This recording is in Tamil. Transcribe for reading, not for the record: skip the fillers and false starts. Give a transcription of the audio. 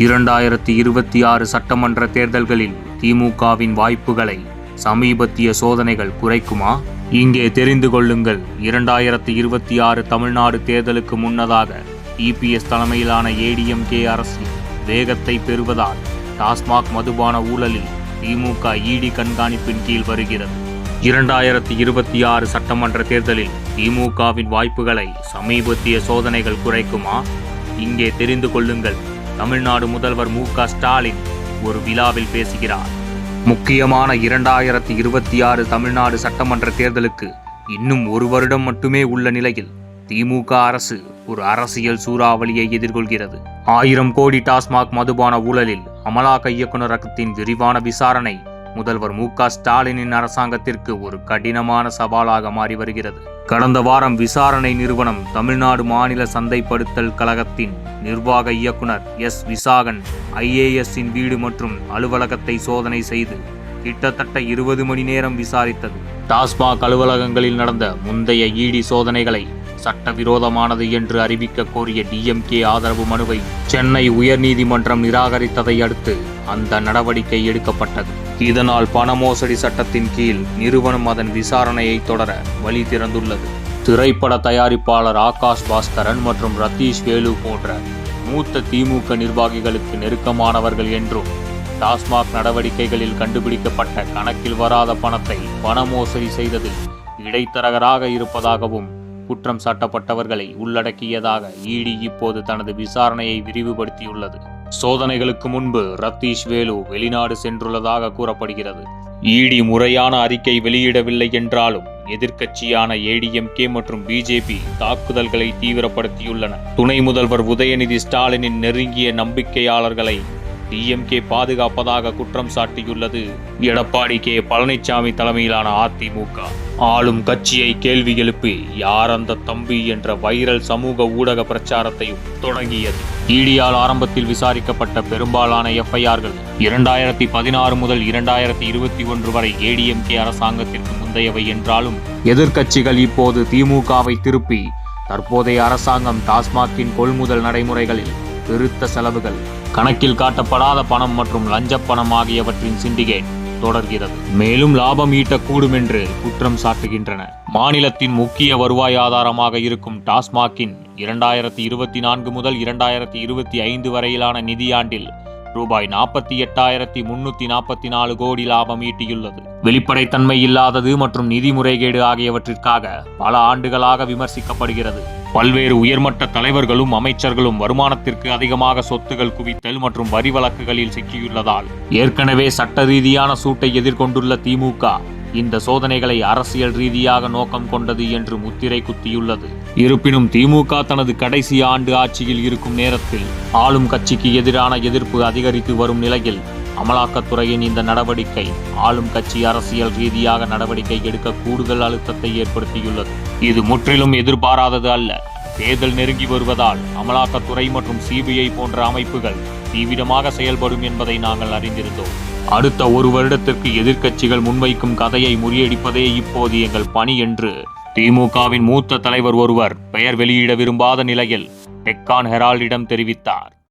2026 சட்டமன்ற தேர்தல்களில் திமுகவின் வாய்ப்புகளை சமீபத்திய சோதனைகள் குறைக்குமா? இங்கே தெரிந்து கொள்ளுங்கள். 2026 தமிழ்நாடு தேர்தலுக்கு முன்னதாக இபிஎஸ் தலைமையிலான ஏடிஎம்கே அரசு வேகத்தை பெறுவதால் டாஸ்மாக் மதுபான ஊழலில் திமுக இடி கண்காணிப்பின் கீழ் வருகிறது. 2026 சட்டமன்ற தேர்தலில் திமுகவின் வாய்ப்புகளை சமீபத்திய சோதனைகள் குறைக்குமா? இங்கே தெரிந்து கொள்ளுங்கள். தமிழ்நாடு முதல்வர் மு.க. ஸ்டாலின் ஒரு விழாவில் பேசுகிறார். முக்கியமான 2026 தமிழ்நாடு சட்டமன்ற தேர்தலுக்கு இன்னும் ஒரு வருடம் மட்டுமே உள்ள நிலையில் திமுக அரசு ஒரு அரசியல் சூறாவளியை எதிர்கொள்கிறது. 1000 கோடி டாஸ்மாக் மதுபான ஊழலில் அமலாக்க இயக்குநரகத்தின் விரிவான விசாரணை முதல்வர் மு.க. ஸ்டாலினின் அரசாங்கத்திற்கு ஒரு கடினமான சவாலாக மாறி வருகிறது. கடந்த வாரம் விசாரணை நிறுவனம் தமிழ்நாடு மாநில சந்தைப்படுத்தல் கழகத்தின் நிர்வாக இயக்குனர் எஸ். விசாகன் ஐஏஎஸ்ஸின் வீடு மற்றும் அலுவலகத்தை சோதனை செய்து கிட்டத்தட்ட 20 மணி நேரம் விசாரித்தது. டாஸ்மாக் அலுவலகங்களில் நடந்த முந்தைய இடி சோதனைகளை சட்டவிரோதமானது என்று அறிவிக்க கோரிய டிஎம்கே ஆதரவு மனுவை சென்னை உயர்நீதிமன்றம் நிராகரித்ததை அடுத்து அந்த நடவடிக்கை எடுக்கப்பட்டது. இதனால் பண மோசடி சட்டத்தின் கீழ் நிறுவனம் அதன் விசாரணையை தொடர வழி திறந்துள்ளது. திரைப்பட தயாரிப்பாளர் ஆகாஷ் பாஸ்கரன் மற்றும் ரத்தீஷ் வேலு போன்ற மூத்த திமுக நிர்வாகிகளுக்கு நெருக்கமானவர்கள் என்றும் டாஸ்மாக் நடவடிக்கைகளில் கண்டுபிடிக்கப்பட்ட கணக்கில் வராத பணத்தை பண மோசடி செய்ததில் இடைத்தரகராக இருப்பதாகவும் குற்றம் சாட்டப்பட்டவர்களை உள்ளடக்கியதாக இடி இப்போது தனது விசாரணையை விரிவுபடுத்தியுள்ளது. சோதனைகளுக்கு முன்பு ரத்தீஷ் வேலு வெளிநாடு சென்றுள்ளதாக கூறப்படுகிறது. இடி முறையான அறிக்கை வெளியிடவில்லை என்றாலும் எதிர்க்கட்சியான ஏடிஎம்கே மற்றும் பிஜேபி தாக்குதல்களை தீவிரப்படுத்தியுள்ளன. துணை முதல்வர் உதயநிதி ஸ்டாலினின் நெருங்கிய நம்பிக்கையாளர்களை டிஎம்கே பாதுகாப்பதாக குற்றம் சாட்டியுள்ளது. எடப்பாடி கே. பழனிசாமி தலைமையிலான அதிமுக ஆளும் கட்சியை கேள்வி எழுப்பி யார் அந்த தம்பி என்ற வைரல் சமூக ஊடக பிரச்சாரத்தையும் தொடங்கியது. இடியால் ஆரம்பத்தில் விசாரிக்கப்பட்ட பெரும்பாலான எஃப்ஐஆர்கள் 2016 முதல் 2021 வரை ஏடிஎம்கே அரசாங்கத்திற்கு முந்தையவை என்றாலும் எதிர்க்கட்சிகள் இப்போது திமுகவை திருப்பி தற்போதைய அரசாங்கம் டாஸ்மாக்கின் கொள்முதல் நடைமுறைகளில் பெருத்த செலவுகள், கணக்கில் காட்டப்படாத பணம் மற்றும் லஞ்ச பணம் ஆகியவற்றின் சிண்டிகேட் தொடர்கிறது. மேலும் லாபம் ஈட்டக்கூடும் என்று குற்றம் சாட்டுகின்றன. மாநிலத்தின் முக்கிய வருவாய் ஆதாரமாக இருக்கும் டாஸ்மாக்கின் 2024 முதல் 2025 வரையிலான நிதியாண்டில் ரூபாய் 48,344 கோடி லாபம் ஈட்டியுள்ளது. வெளிப்படைத்தன்மை இல்லாதது மற்றும் நிதி முறைகேடு ஆகியவற்றிற்காக பல ஆண்டுகளாக விமர்சிக்கப்படுகிறது. பல்வேறு உயர்மட்ட தலைவர்களும் அமைச்சர்களும் வருமானத்திற்கு அதிகமாக சொத்துகள் குவித்தல் மற்றும் வரி வழக்குகளில் சிக்கியுள்ளதால் ஏற்கனவே சட்ட ரீதியான சூட்டை எதிர்கொண்டுள்ள திமுக இந்த சோதனைகளை அரசியல் ரீதியாக நோக்கம் கொண்டது என்று முத்திரை குத்தியுள்ளது. இருப்பினும் திமுக தனது கடைசி ஆண்டு ஆட்சியில் இருக்கும் நேரத்தில் ஆளும் கட்சிக்கு எதிரான எதிர்ப்பு அதிகரித்து வரும் நிலையில் அமலாக்கத்துறையின் இந்த நடவடிக்கை ஆளும் கட்சி அரசியல் ரீதியாக நடவடிக்கை எடுக்க கூடுதல் அழுத்தத்தை ஏற்படுத்தியுள்ளது. இது முற்றிலும் எதிர்பாராதது அல்ல. தேர்தல் நெருங்கி வருவதால் அமலாக்கத்துறை மற்றும் சிபிஐ போன்ற அமைப்புகள் தீவிரமாக செயல்படும் என்பதை நாங்கள் அறிந்திருந்தோம். அடுத்த ஒரு வருடத்திற்கு எதிர்க்கட்சிகள் முன்வைக்கும் கதையை முறியடிப்பதே இப்போது எங்கள் பணி என்று திமுகவின் மூத்த தலைவர் ஒருவர் பெயர் வெளியிட விரும்பாத நிலையில் டெக்கான் ஹெரால்டிடம் தெரிவித்தார்.